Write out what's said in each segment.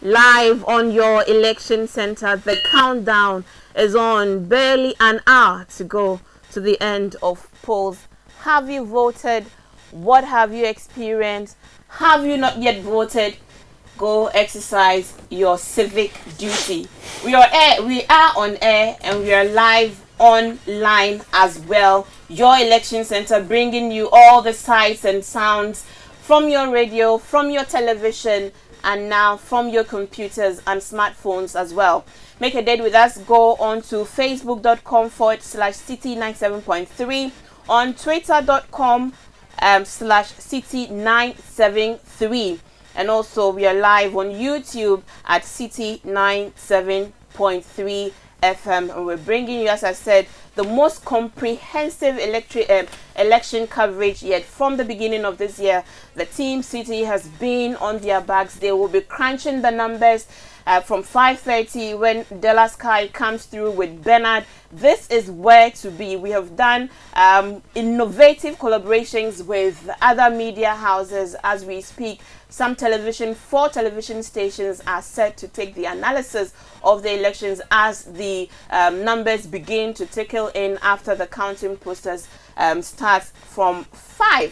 Live on your election center, the countdown is on. Barely an hour to go to the end of polls. Have you voted? What have you experienced? Have you not yet voted? Go exercise your civic duty. We are on air and we are live online as well. Your election center bringing you all the sights and sounds from your radio, from your television, and now from your computers and smartphones as well. Make a date with us. Go on to facebook.com/city97.3, on twitter.com/city973, and also we are live on YouTube at city97.3 FM, and we're bringing you, as I said, the most comprehensive election coverage yet. From the beginning of this year, the team City has been on their backs. They will be crunching the numbers from 5:30 when Della Sky comes through with Bernard. This is where to be. We have done innovative collaborations with other media houses as we speak. Four television stations are set to take the analysis of the elections as the numbers begin to trickle in after the counting process starts from 5.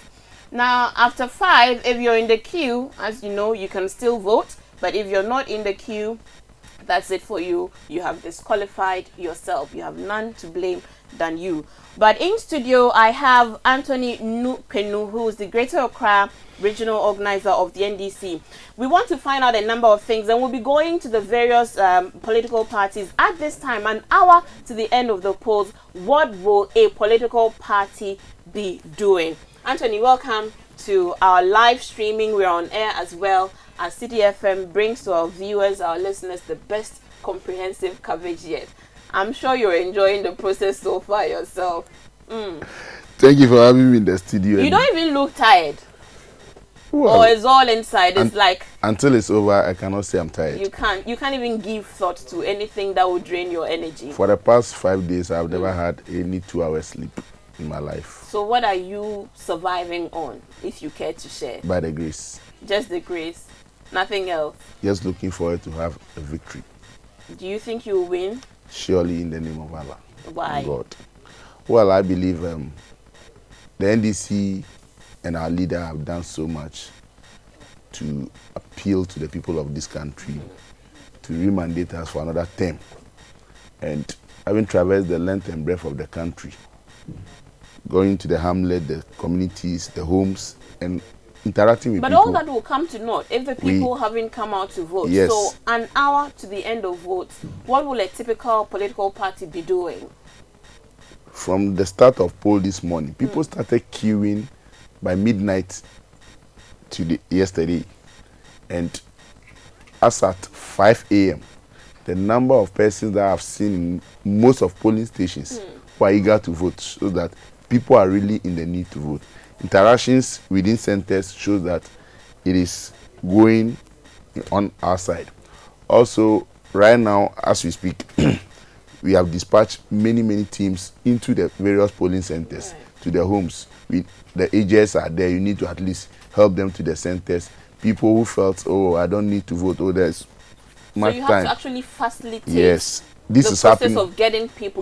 Now, after 5, if you're in the queue, as you know, you can still vote. But if you're not in the queue, that's it for you. You have disqualified yourself. You have none to blame than you. But in studio, I have Anthony Nupenu, who is the Greater Accra regional organizer of the NDC. We want to find out a number of things, and we'll be going to the various political parties at this time, an hour to the end of the polls. What will a political party be doing? Anthony, welcome to our live streaming. We're on air as well, as CitiFM brings to our viewers, our listeners, the best comprehensive coverage yet. I'm sure you're enjoying the process so far yourself. Thank you for having me in the studio. You don't even look tired. Well, or it's all inside. It's like until it's over, I cannot say I'm tired. You can't even give thought to anything that would drain your energy. For the past 5 days, I've never had any 2-hour sleep in my life. So what are you surviving on, if you care to share? By the grace. Just the grace. Nothing else. Just looking forward to have a victory. Do you think you will win? Surely, in the name of Allah. Why? God. Well, I believe the NDC and our leader have done so much to appeal to the people of this country to remandate us for another term. And having traversed the length and breadth of the country, going to the hamlet, the communities, the homes, and interacting with people. But all that will come to naught if the people haven't come out to vote. Yes. So an hour to the end of votes, what will a typical political party be doing? From the start of poll this morning, people started queuing by midnight yesterday. And as at 5 a.m., the number of persons that I've seen in most of polling stations who are eager to vote shows that people are really in the need to vote. Interactions within centers shows that it is going on our side. Also, right now, as we speak, we have dispatched many teams into the various polling centers, to their homes. The agents are there. You need to at least help them to the centers. People who felt, oh, I don't need to vote, oh, there's much time. So you have to actually facilitate this the is process happening of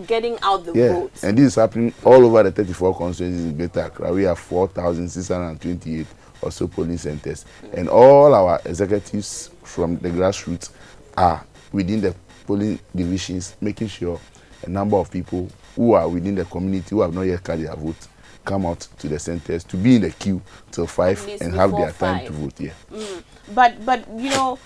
getting out the votes. And this is happening all over the 34 constituencies in Greater Accra. We have 4,628 or so polling centers. And all our executives from the grassroots are within the polling divisions, making sure a number of people who are within the community who have not yet cast their vote come out to the centers to be in the queue till 5 and have their time to vote. But you know,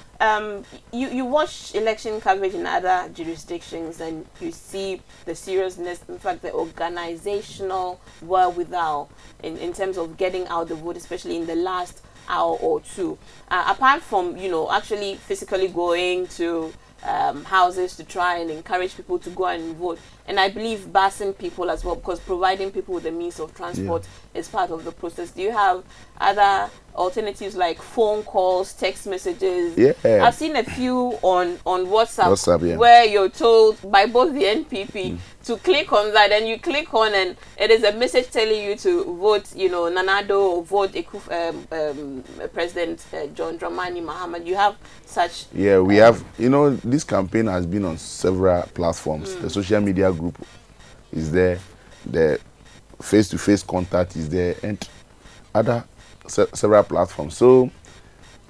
you watch election coverage in other jurisdictions and you see the seriousness, in fact the organizational wherewithal in terms of getting out the vote, especially in the last hour or two. Apart from, you know, actually physically going to houses to try and encourage people to go and vote, and I believe busing people as well, because providing people with the means of transport is part of the process. Do you have other alternatives like phone calls, text messages? I've seen a few on WhatsApp where you're told by both the NPP to click on that, and you click on and it is a message telling you to vote, you know, Nanado, or vote President John Dramani Mahama. You have such... Yeah, we have, you know, this campaign has been on several platforms. The social media group is there, the face-to-face contact is there, and other several platforms. So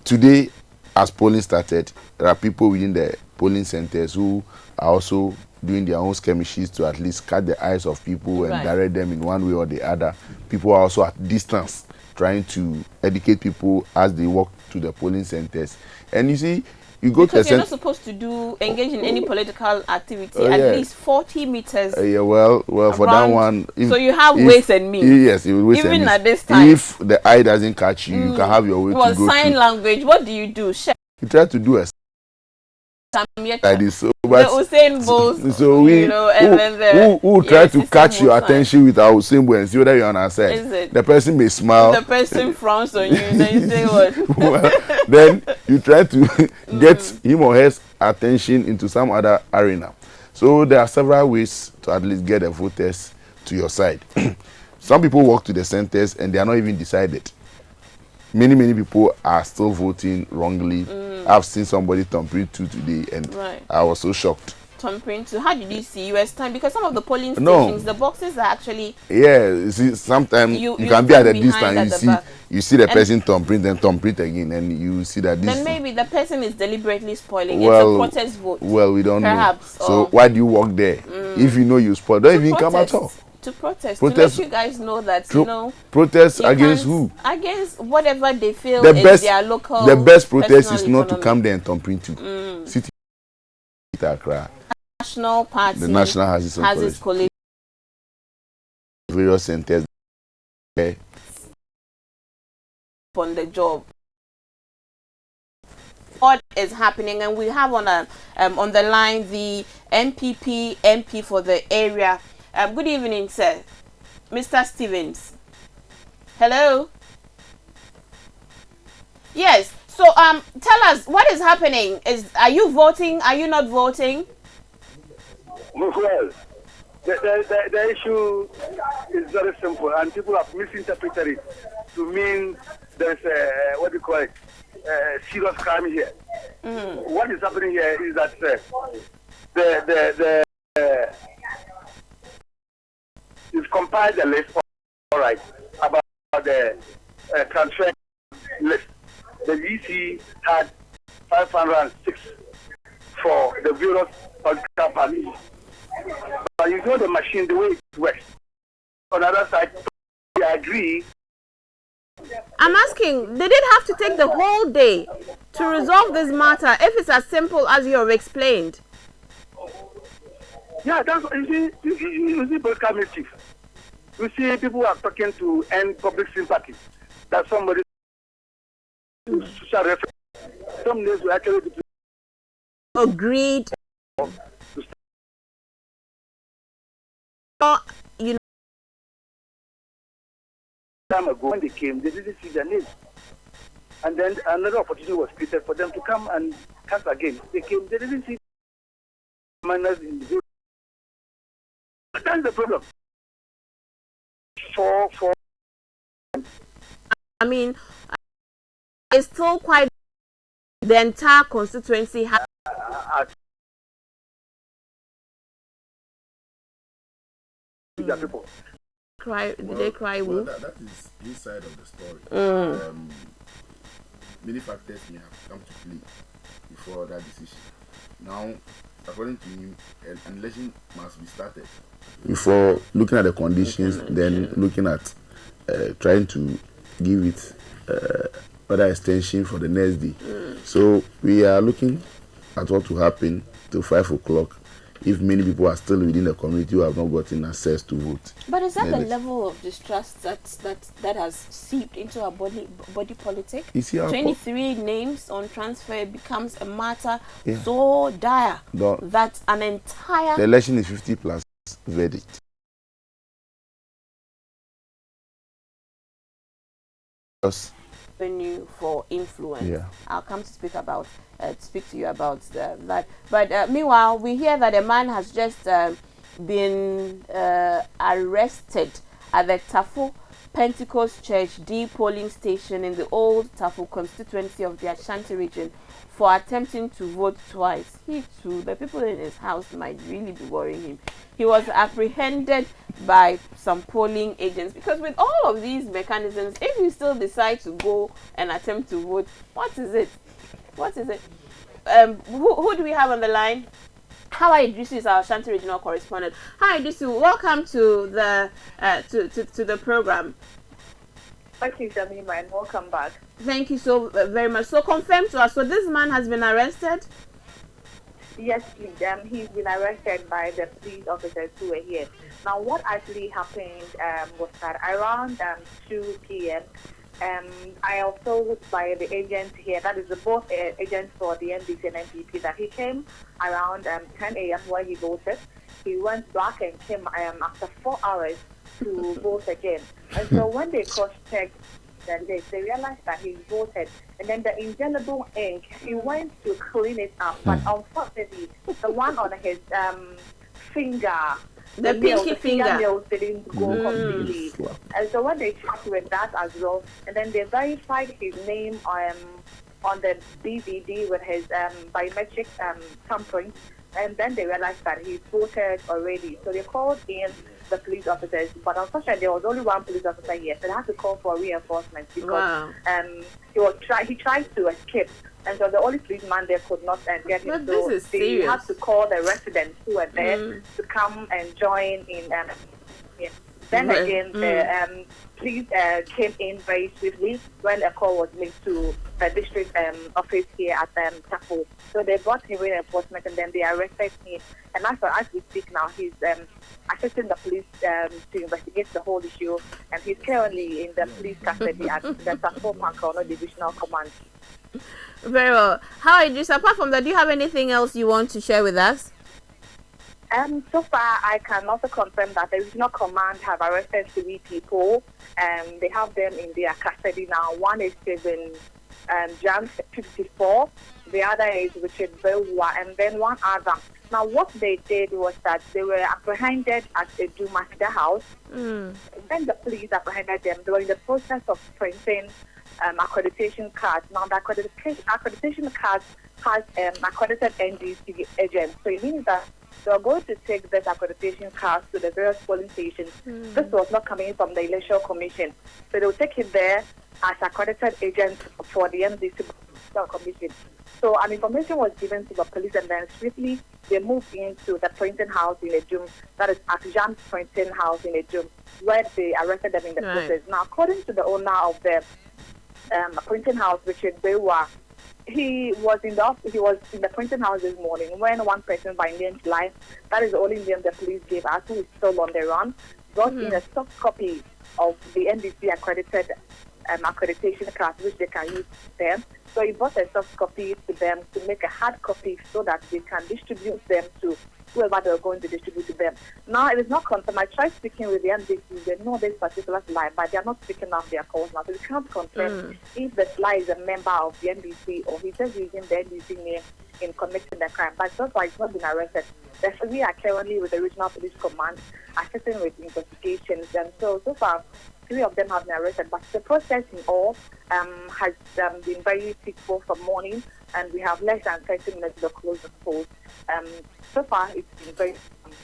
today, as polling started, there are people within the polling centers who are also doing their own skirmishes to at least catch the eyes of people and Right. direct them in one way or the other. People are also at distance trying to educate people as they walk to the polling centers. And you see, you go because to you're not supposed to engage in any political activity yeah. at least 40 meters. Yeah, well, for that one, so you have ways and means. Yes, ways even and means. At this time, if the eye doesn't catch you, you can have your way to go. Sign language. What do? You try to do a like this. So, but the Usain Bolt, so we, and then who try to catch your attention with our Usain Bolt and see whether you're on our side. Is it? The person may smile. The person frowns on you. Then you say what? Well, then you try to get him or her attention into some other arena. So there are several ways to at least get the voters to your side. Some people walk to the centers and they are not even decided. Many people are still voting wrongly. I've seen somebody tampering 2 today, and I was so shocked. Tampering 2? How did you see US time? Because some of the polling stations, the boxes are actually. Yeah, you see, sometimes you can be at a distance. You see the person tampering, then tamper it again, and you see that this. Then maybe the person is deliberately spoiling. It's a protest vote. Well, we don't Perhaps, know. So why do you walk there if you know you spoil? Don't even come at all. To protest, to let you guys know that protest against who? Against whatever they feel is their local. The best protest is not to come there and tampering to. City Accra. National party. The national has its college. Various centers. On the job. What is happening, and we have on the line the MPP MP for the area. Good evening, sir. Mr. Stevens. Hello. Yes. So tell us what is happening. Are you voting? Are you not voting? Well, the issue is very simple, and people have misinterpreted it to mean there's a what do you call it? Serious crime here. What is happening here is that you've compiled the list, all right, about the transfer list. The VC had 506 for the various political parties. But you know the machine, the way it works. On the other side, we agree. I'm asking, they did have to take the whole day to resolve this matter if it's as simple as you have explained? Yeah, that's what you see political mischief. You see people are talking to end public sympathy. That somebody social reference. Some days we actually agreed. You know, time ago when they came, they didn't see their names. And then another opportunity was created for them to come and cast again. They came, they didn't see minors in the group. That's the problem. I mean, it's still quite the entire constituency has people. Did they cry? Well, that is his side of the story. Many factors may have come to play before that decision. Now, according to him, an election must be started. Before looking at the conditions, then looking at trying to give it other extension for the next day. So we are looking at what will happen till 5 o'clock if many people are still within the community who have not gotten access to vote. But is that the level of distrust that has seeped into our body politic? 23 names on transfer becomes a matter so dire that an entire... The election is 50 plus verdict. Venue for influence. Yeah. I'll come to speak to you about that. But meanwhile, we hear that a man has just been arrested at the Tafo Pentecost Church D polling station in the old Tafo constituency of the Ashanti region for attempting to vote twice. He too, the people in his house might really be worrying him. He was apprehended by some polling agents because with all of these mechanisms, if you still decide to go and attempt to vote, what is it? Who do we have on the line? Hawa Idrisu is our Ashanti regional correspondent. Hi Idrisu, welcome to the to the program. Thank you, Jamima, and welcome back. Thank you so very much. So confirm to us, so this man has been arrested? Yes, please. He's been arrested by the police officers who were here. Now, what actually happened was that around 2 p.m., I also looked by the agent here, that is the both agents for the NDC and NPP, that he came around 10 a.m. where he voted. He went back and came after 4 hours to vote again. And so when they cross-checked the list, they realized that he voted. And then the indelible ink, he went to clean it up. But unfortunately, the one on his finger, the pinky finger nails didn't go completely. And so when they checked with that as well, and then they verified his name on the DVD with his biometric thumbprint, and then they realized that he voted already. So they called in the police officers, but unfortunately there was only one police officer here, so they had to call for reinforcements because he tried to escape, and so the only policeman there could not get him. But so they had to call the residents who were there to come and join in. Then again, the police came in very swiftly when a call was made to the district office here at Tapo. So they brought him reinforcement, and then they arrested him. And as we speak now, he's assisting the police to investigate the whole issue, and he's currently in the police custody at the Tapo Pankono Divisional Command. Very well. How are you? Apart from that, do you have anything else you want to share with us? So far, I can also confirm that the regional command have arrested 3 people, and they have them in their custody now. One is Stephen Jan 54, the other is Richard Belwa, and then one other. Now, what they did was that they were apprehended at the Dumasida house. When the police apprehended them, they were in the process of printing accreditation cards. Now, the accreditation cards has accredited NDC agents, so it means that they are going to take this accreditation cards to the various polling stations. This was not coming from the Electoral Commission, so they will take it there as accredited agents for the NDC Commission. So an information was given to the police, and then swiftly they moved into the printing house in Ejum, that is at Jam's printing house in Ejum, where they arrested them in the process. Now, according to the owner of the printing house, Richard Bewa, he was in the printing house this morning when one person by name Life, that is the only name the police gave us, who is still on the run, brought in a soft copy of the NDC accredited accreditation card, which they can use them. So he brought a soft copy to them to make a hard copy so that they can distribute them to whoever they're going to distribute to them. Now, it is not confirmed. I tried speaking with the NDC. They know this particular slide, but they are not speaking of their calls now. So we can't confirm if the slide is a member of the NDC or he's just using the NDC name in committing the crime. But so far, it's not been arrested. We are currently with the Regional Police Command assisting with investigations. And so far, 3 of them have been arrested. But the process in all has been very peaceful from morning, and we have less than 30 minutes to close the polls. So far, it's been very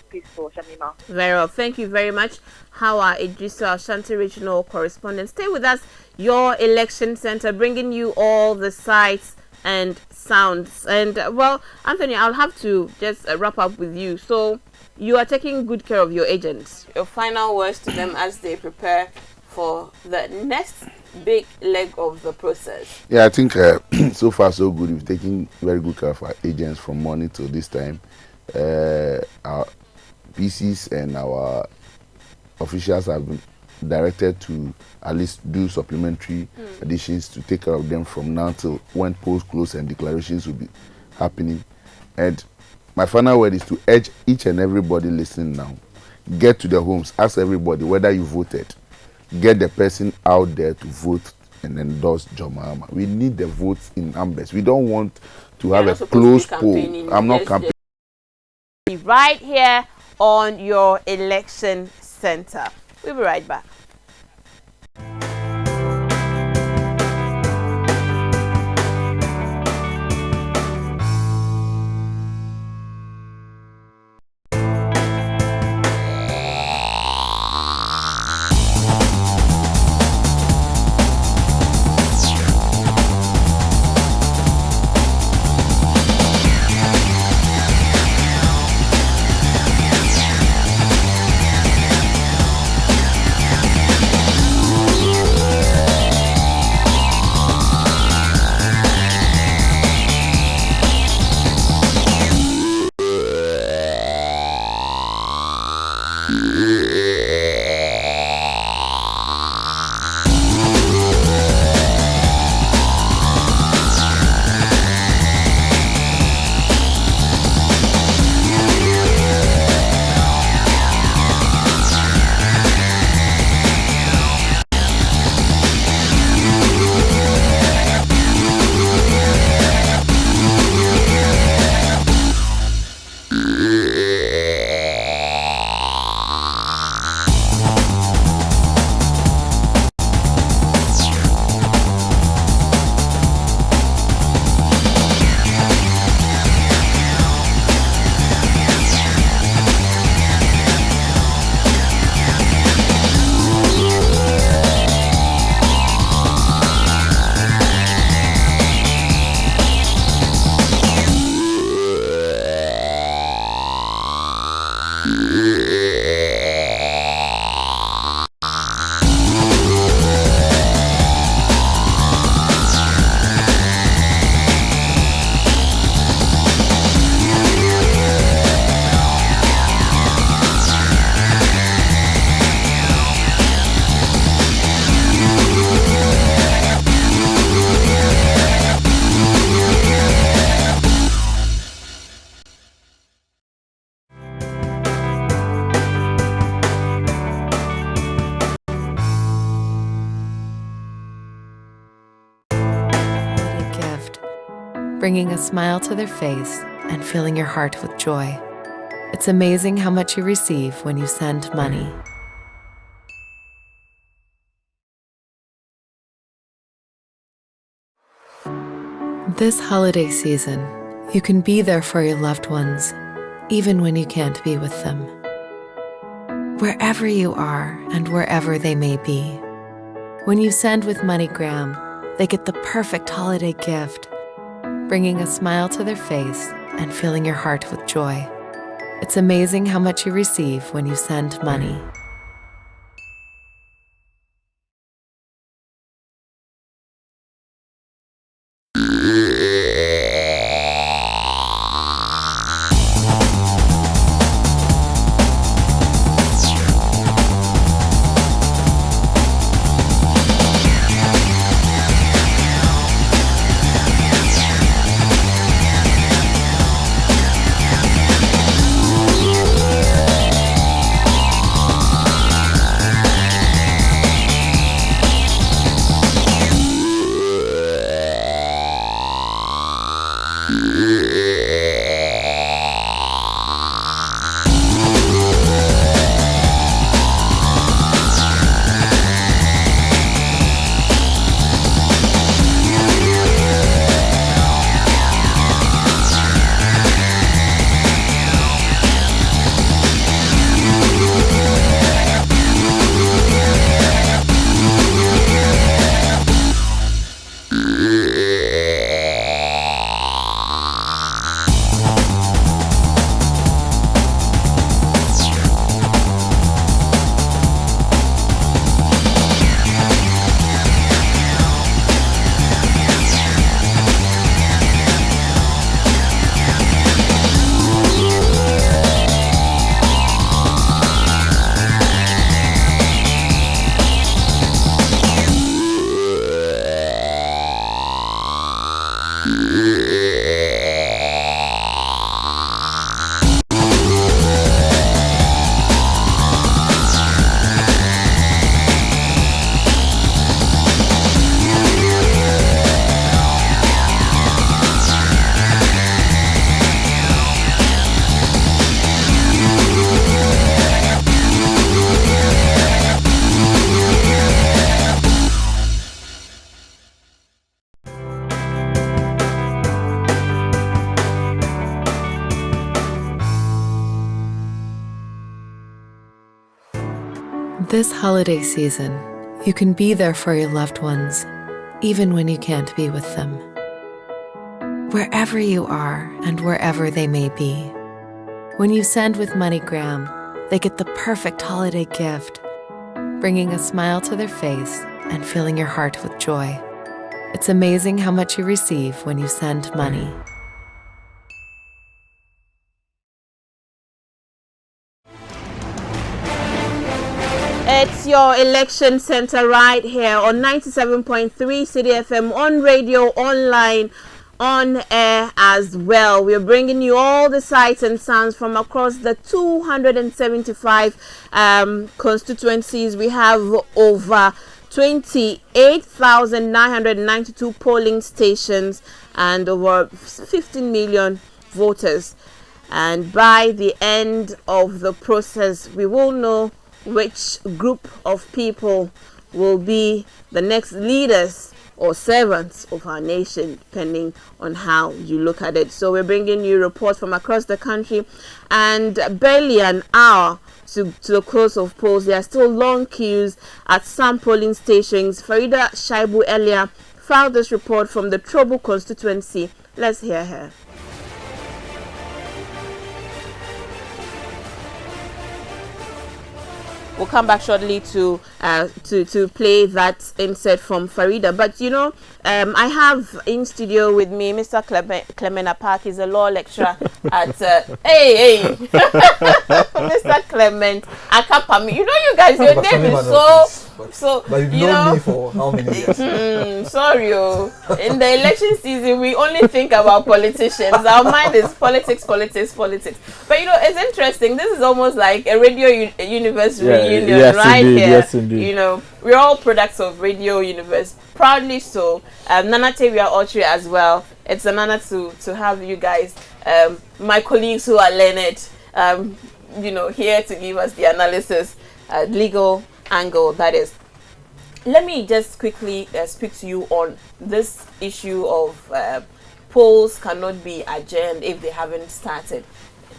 peaceful, Shamima. Very well. Thank you very much. Hawa Idrisu, Ashanti Regional Correspondent. Stay with us. Your election center, bringing you all the sights and sounds. And, well, Anthony, I'll have to just wrap up with you. So, you are taking good care of your agents. Your final words to them as they prepare for the next big leg of the process. Yeah, I think so far so good. We've taken very good care of our agents from morning till this time. Our PCs and our officials have been directed to at least do supplementary additions to take care of them from now till when polls close and declarations will be happening. And my final word is to urge each and everybody listening now, get to the homes, ask everybody whether you voted. Get the person out there to vote and endorse John Mahama. We need the votes in numbers. We don't want to have a close poll. I'm not campaigning. Right here on your election center. We'll be right back. bringing a smile to their face and filling your heart with joy. It's amazing how much you receive when you send money. This holiday season, you can be there for your loved ones, even when you can't be with them. Wherever you are and wherever they may be. When you send with MoneyGram, they get the perfect holiday gift, bringing a smile to their face and filling your heart with joy. It's amazing how much you receive when you send money. This holiday season, you can be there for your loved ones, even when you can't be with them. Wherever you are and wherever they may be. When you send with MoneyGram, they get the perfect holiday gift, bringing a smile to their face and filling your heart with joy. It's amazing how much you receive when you send money. It's your election center right here on 97.3 CitiFM, on radio, online, on air as well. We're bringing you all the sights and sounds from across the 275 constituencies. We have over 28,992 polling stations and over 15 million voters. And by the end of the process, we will know which group of people will be the next leaders or servants of our nation, depending on how you look at it. So we're bringing you reports from across the country, and barely an hour to the close of polls. There are still long queues at some polling stations. Farida Shaibu earlier filed this report from the Trobu constituency. Let's hear her. We'll come back shortly to play that insert from Farida. But you know, I have in studio with me Mr. Clement Apak. He's a law lecturer at Mr. Clement Akapami. You know, you guys, your name is so. But you've known me for how many years? Sorry, in the election season, we only think about politicians. Our mind is politics. But you know, it's interesting. This is almost like a radio universe reunion, yes, right indeed, here. Yes, indeed. You know, we're all products of radio universe. proudly so. Nana Tevia Autry as well. It's an honor to have you guys, my colleagues who are learned, here to give us the analysis, legal angle, that is. Let me just quickly speak to you on this issue of polls cannot be adjourned if they haven't started.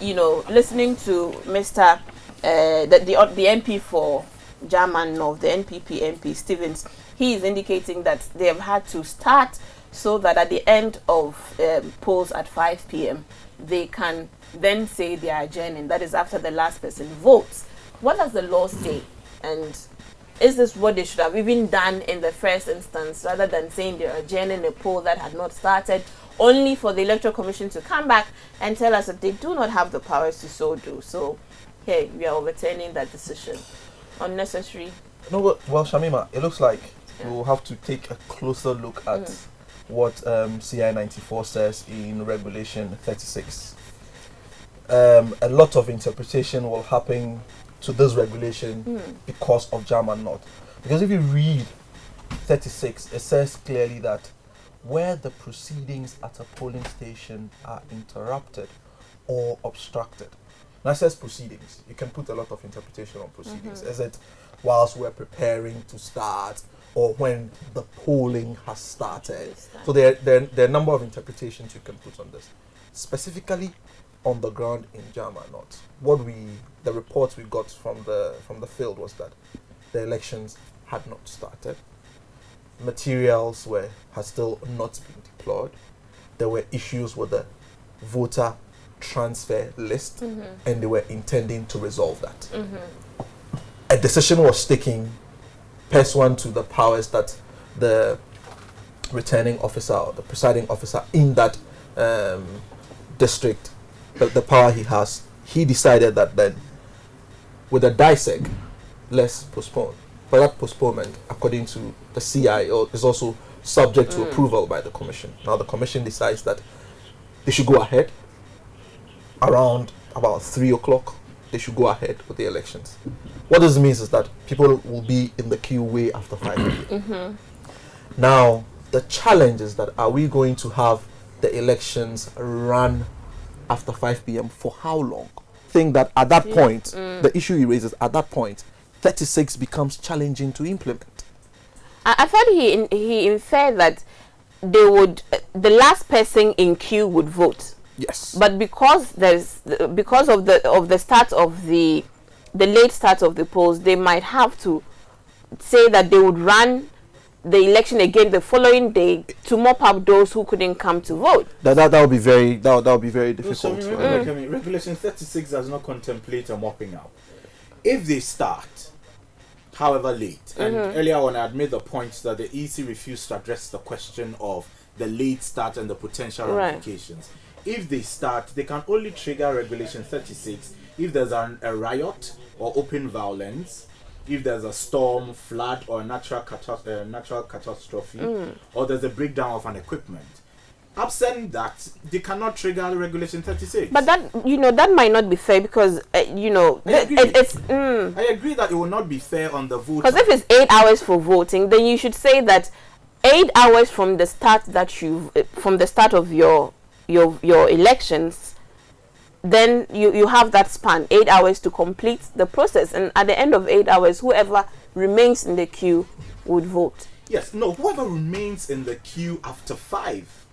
Listening to Mr. The MP for German North, the NPP MP Stevens, he is indicating that they have had to start so that at the end of polls at 5 p.m. they can then say they are adjourning. That is after the last person votes. What does the law say? And is this what they should have even done in the first instance, rather than saying they're adjourning a poll that had not started, only for the Electoral Commission to come back and tell us that they do not have the powers to so do? So, hey, we are overturning that decision. Unnecessary. No, well, Shamima, it looks like we'll have to take a closer look at what CI 94 says in Regulation 36. A lot of interpretation will happen to this regulation because of German North. Because if you read 36, it says clearly that where the proceedings at a polling station are interrupted or obstructed. Now it says proceedings. You can put a lot of interpretation on proceedings. Is it whilst we're preparing to start, or when the polling has started? So there are a number of interpretations you can put on this. Specifically on the ground in German North, the reports we got from the field was that the elections had not started. Materials had still not been deployed. There were issues with the voter transfer list, and they were intending to resolve that. A decision was taken pursuant to the powers that the returning officer or the presiding officer in that district, the power he has, he decided that then with a DISEG, let's postpone. But that postponement, according to the CIO, is also subject to approval by the commission. Now the commission decides that they should go ahead around about 3 o'clock. They should go ahead with the elections. What this means is that people will be in the queue way after 5 p.m. Now the challenge is that, are we going to have the elections run after 5 p.m. for how long? Think that at that point, the issue he raises, at that point, 36 becomes challenging to implement. I thought he inferred that the last person in queue would vote. Yes. But because of the start of the late start of the polls, they might have to say that they would run the election again the following day to mop up those who couldn't come to vote. That would be very difficult. So Regulation 36 does not contemplate a mopping up. If they start, however late, and earlier on I had made the point that the EC refused to address the question of the late start and the potential ramifications. If they start, they can only trigger Regulation 36 if there's a riot or open violence, if there's a storm, flood, or natural catastrophe, or there's a breakdown of an equipment. Absent that, they cannot trigger Regulation 36. But that might not be fair because I agree that it will not be fair on the voter. Because if it's 8 hours for voting, then you should say that 8 hours from the start of your elections, then you have that span, 8 hours to complete the process, and at the end of 8 hours, whoever remains in the queue would vote. Yes, no, whoever remains in the queue after 5.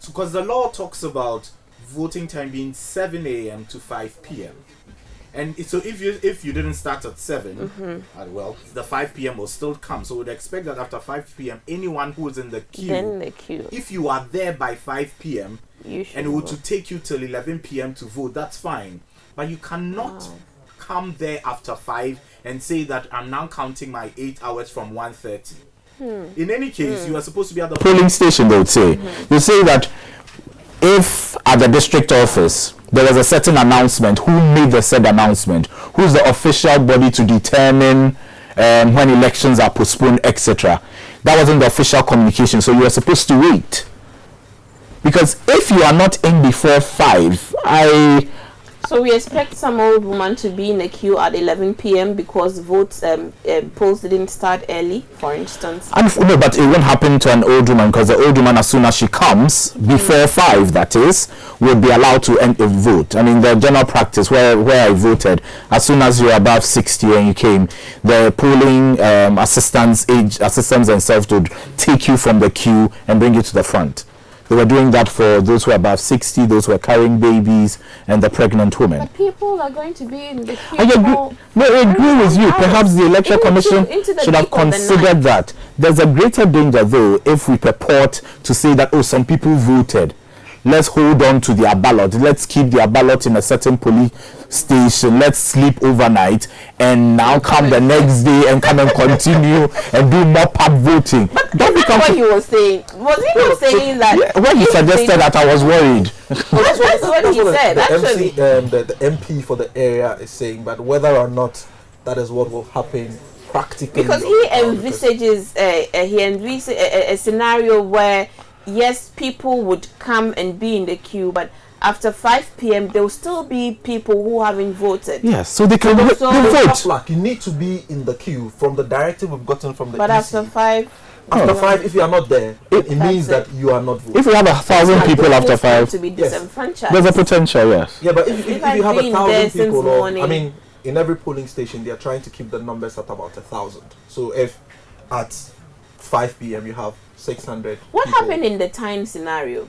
So, because the law talks about voting time being 7 a.m. to 5 p.m. And so if you didn't start at 7, the 5 p.m. will still come. So we'd expect that after 5 p.m., anyone who is in the queue, if you are there by 5 p.m., and it would take you till 11 p.m. to vote, that's fine. But you cannot come there after 5 and say that I'm now counting my 8 hours from 1:30. In any case, you are supposed to be at the polling station, they would say. You say that if at the district office there was a certain announcement, who made the said announcement? Who's the official body to determine when elections are postponed, etc.? That wasn't the official communication, so you were supposed to wait. Because if you are not in before 5, So we expect some old woman to be in the queue at 11 p.m. because polls didn't start early, for instance. No, but it won't happen to an old woman, because the old woman, as soon as she comes, before 5, that is, will be allowed to vote. I mean, the general practice where I voted, as soon as you're above 60 and you came, the polling assistants themselves would take you from the queue and bring you to the front. They were doing that for those who are above 60, those who are carrying babies, and the pregnant women. But people are going to be in the queue. I agree with you. Perhaps the Electoral Commission should have considered that. There's a greater danger, though, if we purport to say that, some people voted. Let's hold on to their ballot. Let's keep their ballot in a certain police station. Let's sleep overnight and now come the next day and come and continue and do more part voting. But that's what he was saying. Was he not saying that? Yeah, when he suggested that, I was worried. That's what he said, actually. The MP for the area is saying, but whether or not that is what will happen practically. Because he envisages a scenario where, yes, people would come and be in the queue, but after 5 p.m. there will still be people who haven't voted. Yes, so they can vote. You need to be in the queue from the directive we've gotten from the But EC. after 5... After 5, if you are not there, it means that you are not voting. If we have 1,000 people after 5, to be disenfranchised. there's a potential, yes. Yeah, but if you have 1,000 people, I mean, in every polling station, they are trying to keep the numbers at about 1,000. So if at 5 p.m. you have 600 What people. happened in the time scenario?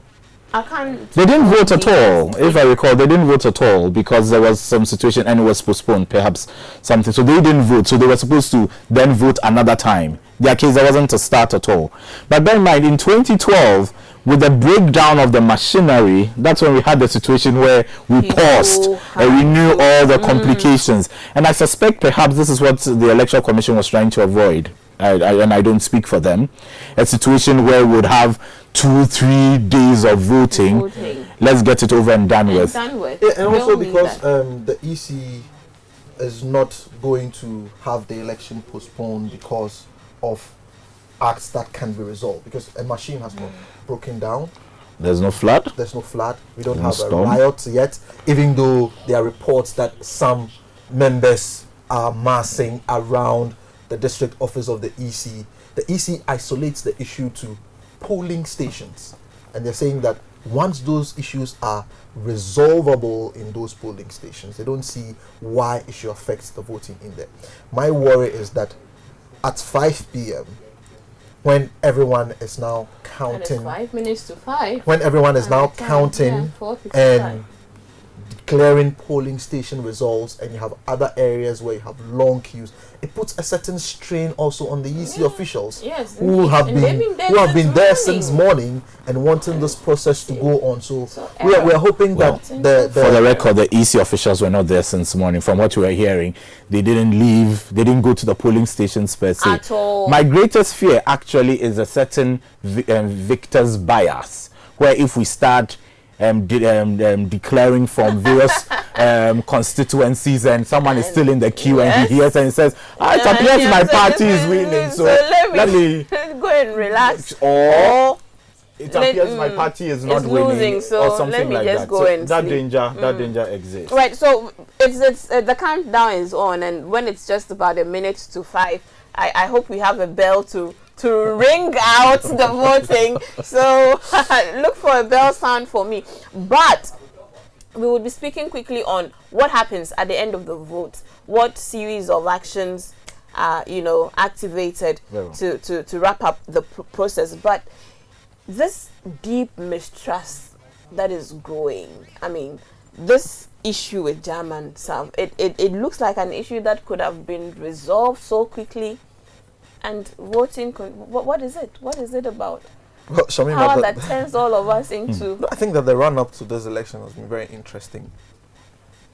They didn't vote at all. If I recall, they didn't vote at all because there was some situation and it was postponed, perhaps something. So they didn't vote. So they were supposed to then vote another time. Their case, there wasn't a start at all. But bear in mind, in 2012, with the breakdown of the machinery, that's when we had the situation where we paused and we knew all the complications. And I suspect perhaps this is what the Electoral Commission was trying to avoid. And I don't speak for them. A situation where we would have 2-3 days of voting. Let's get it over and done with. Yeah, and also because the EC is not going to have the election postponed because of acts that can be resolved, because a machine has not broken down. There's no flood. There's no flood. We don't have a riot yet, even though there are reports that some members are massing around the district office of the EC. The EC isolates the issue to polling stations, and they're saying that once those issues are resolvable in those polling stations, they don't see why it should affect the voting in there. My worry is that at 5 p.m., when everyone is now counting, 5 minutes to 5, when everyone is now counting and declaring polling station results, and you have other areas where you have long queues, it puts a certain strain also on the EC officials who have been there since morning and wanting this process to go on. So we are hoping that for the record, the EC officials were not there since morning. From what we were hearing, they didn't leave, they didn't go to the polling stations per se at all. My greatest fear actually is a certain victor's bias, where if we start declaring from various constituencies and someone is still in the queue and he hears and he says, it appears my party is winning, so let me go and relax, or it appears my party is not winning, so or something like that. Go and that danger exists. Right, so it's the countdown is on, and when it's just about a minute to 5, I hope we have a bell to ring out the voting. So look for a bell sound for me. But we will be speaking quickly on what happens at the end of the vote. What series of actions are activated to wrap up the process. But this deep mistrust that is growing, I mean, this issue with German South, it looks like an issue that could have been resolved so quickly. And voting, what is it? What is it about? Well, how that turns all of us into... I think that the run-up to this election has been very interesting.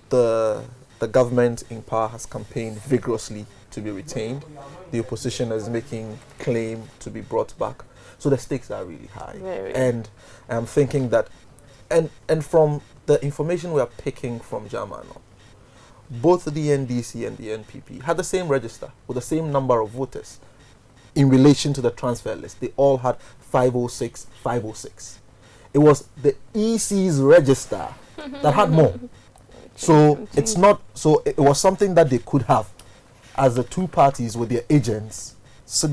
The government in power has campaigned vigorously to be retained. The opposition is making claim to be brought back. So the stakes are really high. And I'm thinking that... And from the information we are picking from German, both the NDC and the NPP had the same register with the same number of voters. In relation to the transfer list, they all had 506, 506. It was the EC's register that had more. So it's not. So it was something that they could have, as the two parties with their agents, sat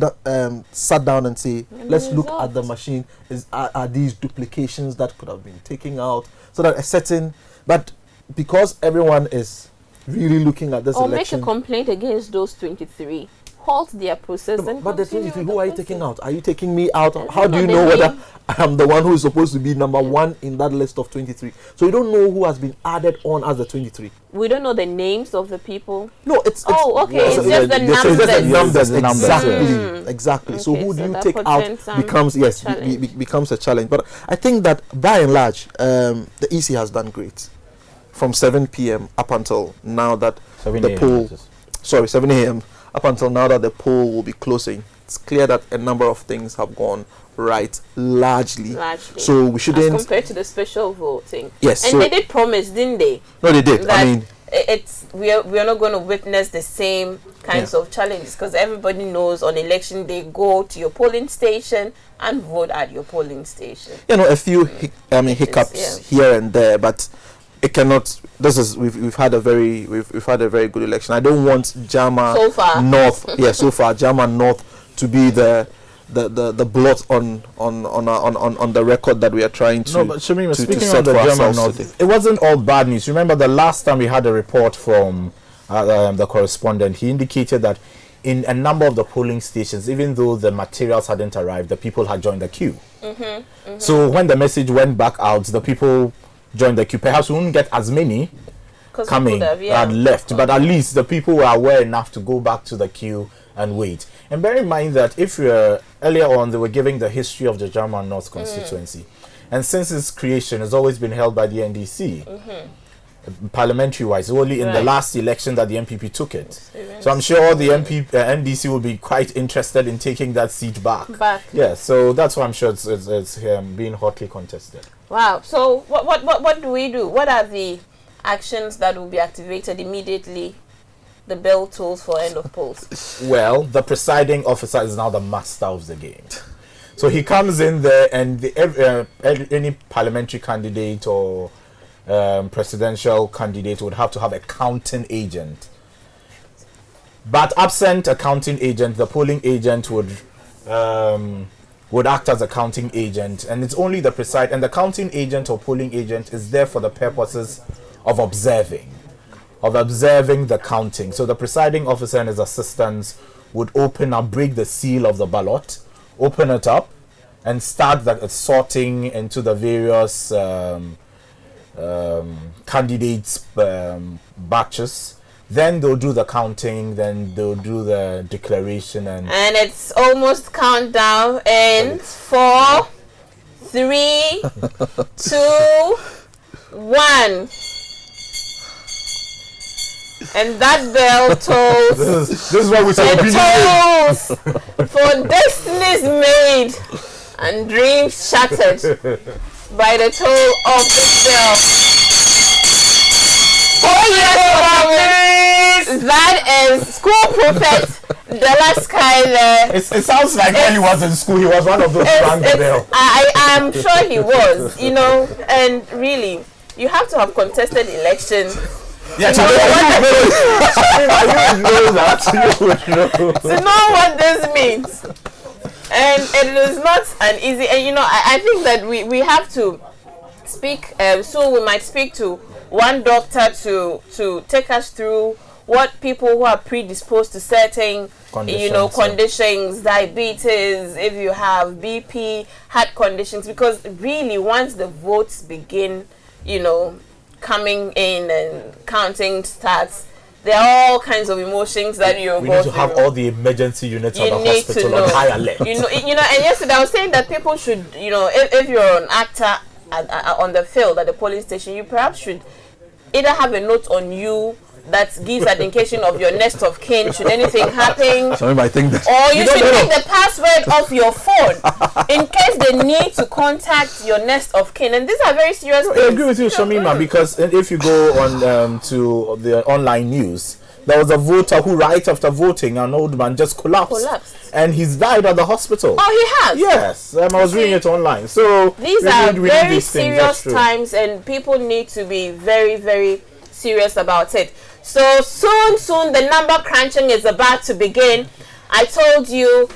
down and say, let's look at the machine. Are these duplications that could have been taken out, so that a certain. But because everyone is really looking at this or election, make a complaint against those 23. Halt their process. But the 23, who are you taking out? Are you taking me out? How do you know whether I am the one who is supposed to be number one in that list of 23? So you don't know who has been added on as the 23. We don't know the names of the people. No, it's okay. It's just the numbers. It's just the numbers. Numbers. Exactly. Okay, So who do so you that take out becomes becomes a challenge. But I think that by and large, the EC has done great from 7 p.m. up until now that the poll. Sorry, 7 a.m. up until now that the poll will be closing. It's clear that a number of things have gone right, largely. So we shouldn't. As compared to the special voting. Yes. And they did promise, didn't they? No, they did. I mean, we are not going to witness the same kinds of challenges, because everybody knows on election day, go to your polling station and vote at your polling station. A few hiccups here and there, but it cannot. This is we've had a very good election. I don't want Jama so far North. So far Jama North to be the blot on the record that we are trying to. No, but Shamima, speaking of the Jama North, it wasn't all bad news. Remember the last time we had a report from the correspondent, he indicated that in a number of the polling stations, even though the materials hadn't arrived, the people had joined the queue. So when the message went back out, the people joined the queue. Perhaps we won't get as many coming and left, but at least the people were aware enough to go back to the queue and wait. And bear in mind that if you're earlier on, they were giving the history of the German North constituency, and since its creation has always been held by the NDC, parliamentary wise, only in the last election that the MPP took it. So I'm sure the NDC will be quite interested in taking that seat back. Yeah, so that's why I'm sure it's being hotly contested. Wow. So what do we do? What are the actions that will be activated immediately the bell tolls for end of polls? Well, the presiding officer is now the master of the game. So he comes in there, and any parliamentary candidate or presidential candidate would have to have a counting agent. But absent a counting agent, the polling agent would act as a counting agent, and it's only the the counting agent or polling agent is there for the purposes of observing the counting. So the presiding officer and his assistants would break the seal of the ballot, open it up, and start the sorting into the various candidates' batches. Then they'll do the counting, then they'll do the declaration, and it's almost countdown in 4, 3, 2, 1. And that bell tolls. This is what we say. Tolls for destinies made and dreams shattered by the toll of the bell. Oh yes, that is school prefect Della Skyler. It sounds like when he was in school, he was one of those who rang the bell. I am sure he was, and really, you have to have contested elections. Yeah, to know what this means. And it is not an easy, and I think that we have to speak, so we might speak to one doctor to take us through what people who are predisposed to certain conditions, diabetes, if you have BP, heart conditions, because really once the votes begin, coming in and counting starts, there are all kinds of emotions that you We need to have all the emergency units of the hospital on high alert. And yesterday I was saying that people should, if you're an actor on the field at the police station, you perhaps should either have a note on you that gives an indication of your next of kin should anything happen. Some might think that. Or you should take the password off your phone in case they need to contact your next of kin. And these are very serious things. I agree with you, Shamima, because if you go on to the online news, there was a voter who right after voting, an old man just collapsed. And he's died at the hospital. Oh, he has? Yes, I was reading it online. So these are very serious times, and people need to be very, very serious about it. So soon the number crunching is about to begin. I told you,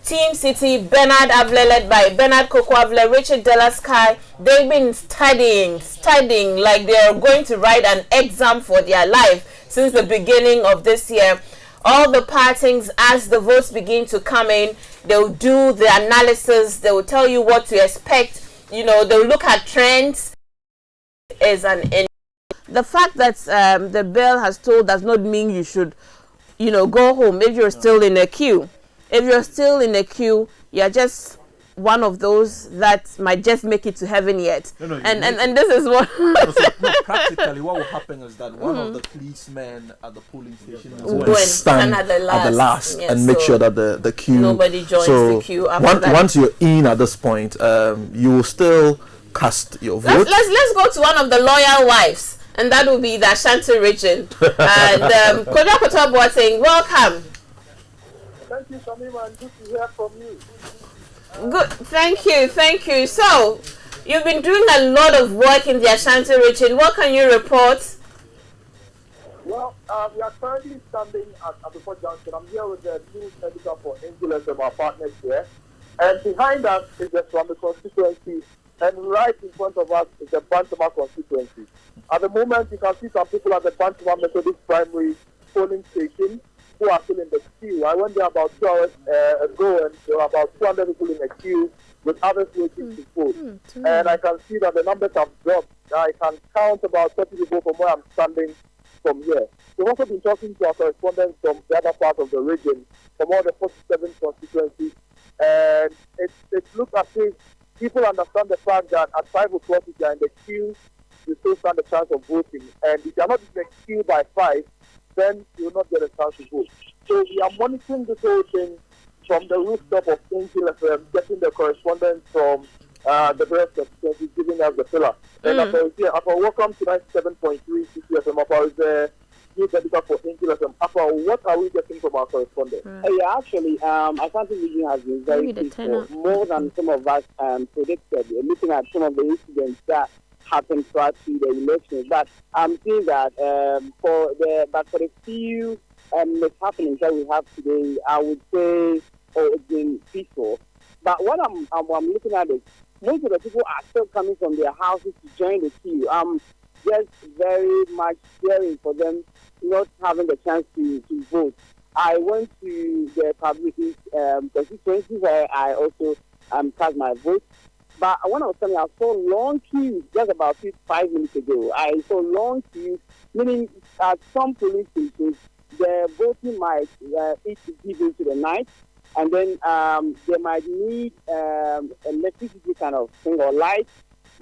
Team City, Bernard Avle, led by Bernard Coco Avle, Richard Delasky, they've been studying like they're going to write an exam for their life since the beginning of this year. All the partings, as the votes begin to come in, they'll do the analysis, they will tell you what to expect, they'll look at trends. The fact that the bell has told does not mean you should go home if you're still in a queue. If you're still in a queue, you're just one of those that might just make it to heaven yet. And this is what practically what will happen is that one of the policemen at the polling station will stand at the last and make sure that the queue, nobody joins the queue after that. Once you're in at this point, you will still cast your vote. Let's go to one of the loyal wives, and that will be the Ashanti region. And Koda Koto Boateng, welcome. Thank you, Shamima, and good to hear from you. Good, thank you. So, you've been doing a lot of work in the Ashanti region. What can you report? Well, we are currently standing at the Port Junction. I'm here with the news editor for Angel FM, our partners here. And behind us is the Swami constituency. And right in front of us is the Bantama constituency. At the moment, you can see some people at the Bantama Methodist Primary polling station who are still in the queue. I went there about 2 hours ago, and there were about 200 people in the queue with others waiting to vote. And I can see that the numbers have dropped. I can count about 30 people from where I'm standing from here. We've also been talking to our correspondents from the other part of the region, from all the 47 constituencies, and it looks as if people understand the fact that at 5 o'clock, if you're in the queue, you still stand a chance of voting. And if you're not in the queue by 5, then you will not get a chance to vote. So we are monitoring this whole thing from the rooftop of Angel FM, getting the correspondence from the various constituencies, giving us the filler. And Apa, welcome to 97.3 CitiFM. Apa is the news editor for Angel FM. Apa, what are we getting from our correspondent? Yeah, actually, Ashanti region has been very peaceful, more than some of us predicted. Looking at some of the incidents that happened prior to the election, but I'm seeing that for the few happenings that we have today, I would say it's been peaceful. But what I'm looking at is most of the people are still coming from their houses to join the queue. I'm just very much fearing for them not having the chance to vote. I went to the public constituency where I also cast my vote. But when I was coming, I saw long queues just about 5 minutes ago. I saw long queues, meaning at some police stations, the voting might eat deep into the night, and then they might need electricity kind of thing or light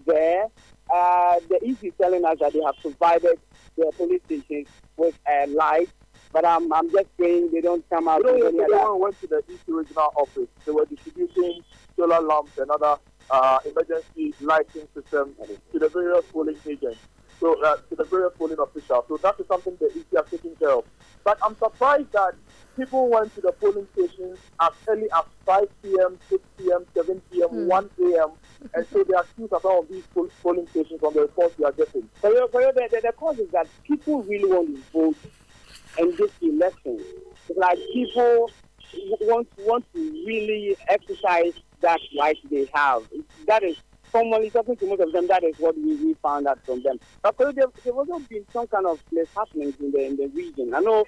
there. The EC is telling us that they have provided the police stations with light, but I'm just praying they don't come out. Everyone went to the EC regional office. They were distributing solar lamps and other emergency lighting systems to the various polling agents, to the various polling officials. So that is something the EC are taking care of. But I'm surprised that people went to the polling stations as early as 5 p.m., 6 p.m., 7 p.m., 1 a.m., and so they are accused of all of these polling stations from the reports we are getting. The cause is that people really want to vote in this election. It's like people want to really exercise that right they have. That is, formally talking to most of them, that is what we found out from them. But there also been some kind of happenings in the region. I know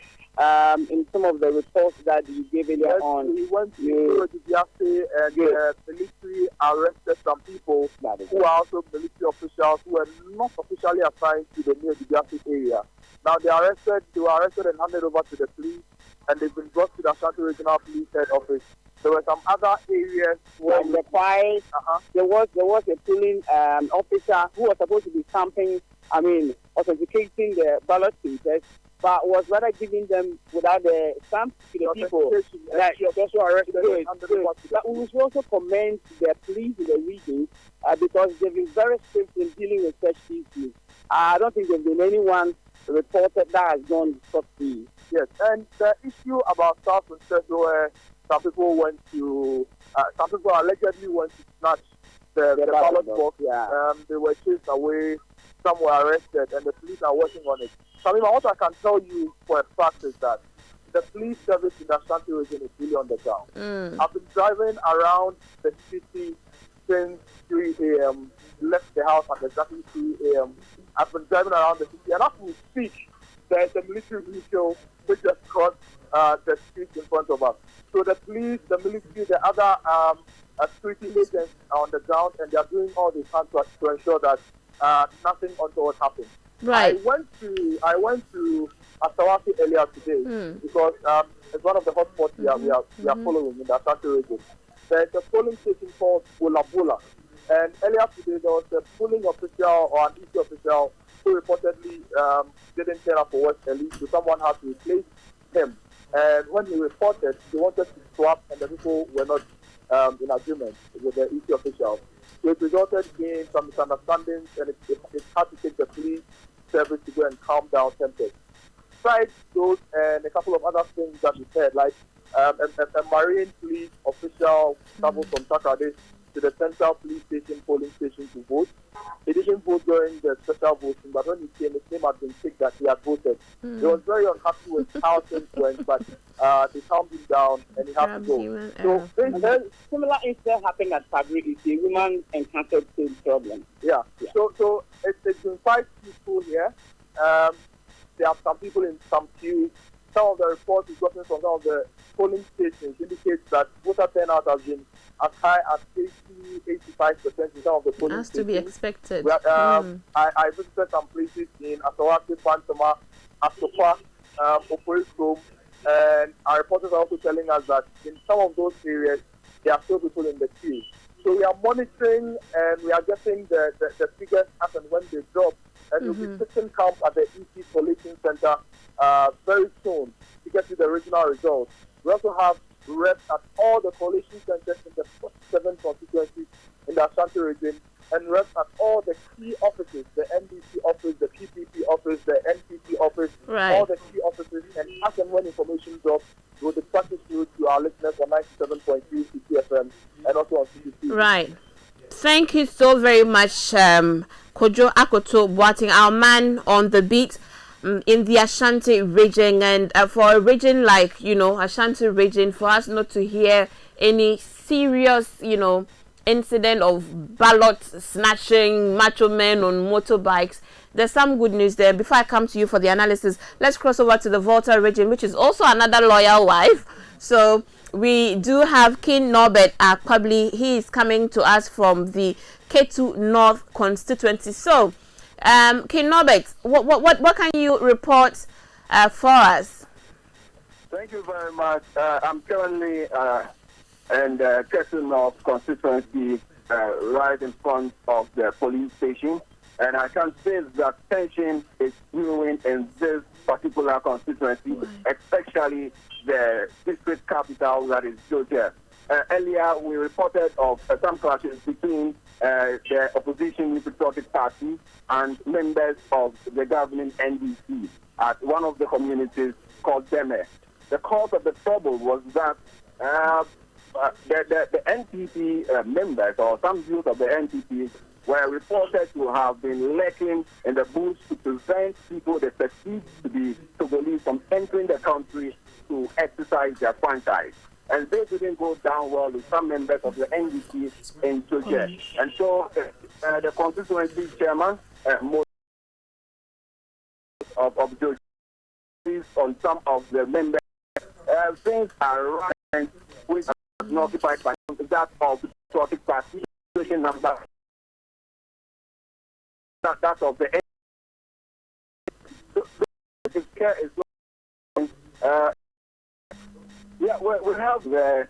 in some of the reports that you gave earlier on. We went to Diaste and the military arrested some people who are also military officials who were not officially assigned to the near Diaste area. Now they were arrested and handed over to the police, and they've been brought to the Ashanti Regional Police Head Office. There were some other areas where there was a polling officer who was supposed to be authenticating the ballot papers, but was rather giving them without the stamp to the people. We should also commend the police in the region because they've been very strict in dealing with such issues. I don't think there's been anyone reported that has gone scot-free. Yes, and the issue about South and Central where some people allegedly went to snatch the ballot box. Yeah. They were chased away some were arrested, and the police are working on it. Samima, what I can tell you for a fact is that the police service in the Ashanti region is really on the ground. I've been driving around the city since 3 a.m., left the house at exactly 3 a.m. I've been driving around the city, and as we speak, there's a military vehicle which just crossed the street in front of us. So the police, the military, the other security agents are on the ground, and they are doing all they can to ensure that nothing untoward happens. Right. I went to Asawaki earlier today because it's one of the hotspots we are following in the Ashanti region. There's a polling station called Bula Bula, and earlier today there was a polling official or an EC official who reportedly didn't turn up for work early, so someone had to replace him. And when he reported, he wanted to swap, and the people were not in agreement with the EC official. So it resulted in some misunderstandings, and it had to take the police service to go and calm down tempers. Besides those and a couple of other things that we said, like a marine police official traveled from Saturday to the central police station polling station to vote. He didn't vote during the special voting, but when he came, his name had been ticked that he had voted. He was very unhappy with how things went, but they calmed him down and he had to go. So similar incident happened at Fabri. It's a woman encountered same problem. Yeah. So it's been 5 people here. There are some people in some queues. Some of the reports we've gotten from some of the polling stations indicates that voter turnout has been as high as 80-85% in some of the polling Has stations. to be expected. I visited some places in Asawaki, Pantama, Asokwa, Oporiskom, and our reporters are also telling us that in some of those areas, there are still people in the queue. So we are monitoring and we are getting the figures as and when they drop. And we'll be sitting camp at the EC Collating Center very soon to get to the original results. We also have reps at all the coalition centers in the 47 constituencies in the Ashanti region, and reps at all the key offices, the NDC office, the PPP office, the NPP office, all the key offices, and as and when information drops, we'll discuss it through to our listeners on 97.3 CitiFM and also on CitiFM. Right. Thank you so very much, Kojo Akoto Boating, our man on the beat in the Ashanti region. And for a region like, Ashanti region, for us not to hear any serious, incident of ballot snatching, macho men on motorbikes, there's some good news there. Before I come to you for the analysis, let's cross over to the Volta region, which is also another loyal wife. So we do have King Norbert Akpabli. He is coming to us from the Ketu North constituency. So, King Norbert, what can you report for us? Thank you very much. I'm currently in the Ketu North constituency, right in front of the police station. And I can say that tension is brewing in this particular constituency, especially the district capital, that is Georgia. Earlier, we reported of some clashes between the opposition Patriotic Party and members of the governing NDC at one of the communities called Deme. The cause of the trouble was that the NPP members, or some youth of the NPP, were reported to have been lurking in the bush to prevent people they perceived to be Togolese from entering the country to exercise their franchise. And they didn't go down well with some members of the NDC in Georgia. And so the constituency chairman of Georgia on some of the members, things are running which are not occupied by that of the Patriotic Party, number that of the we have the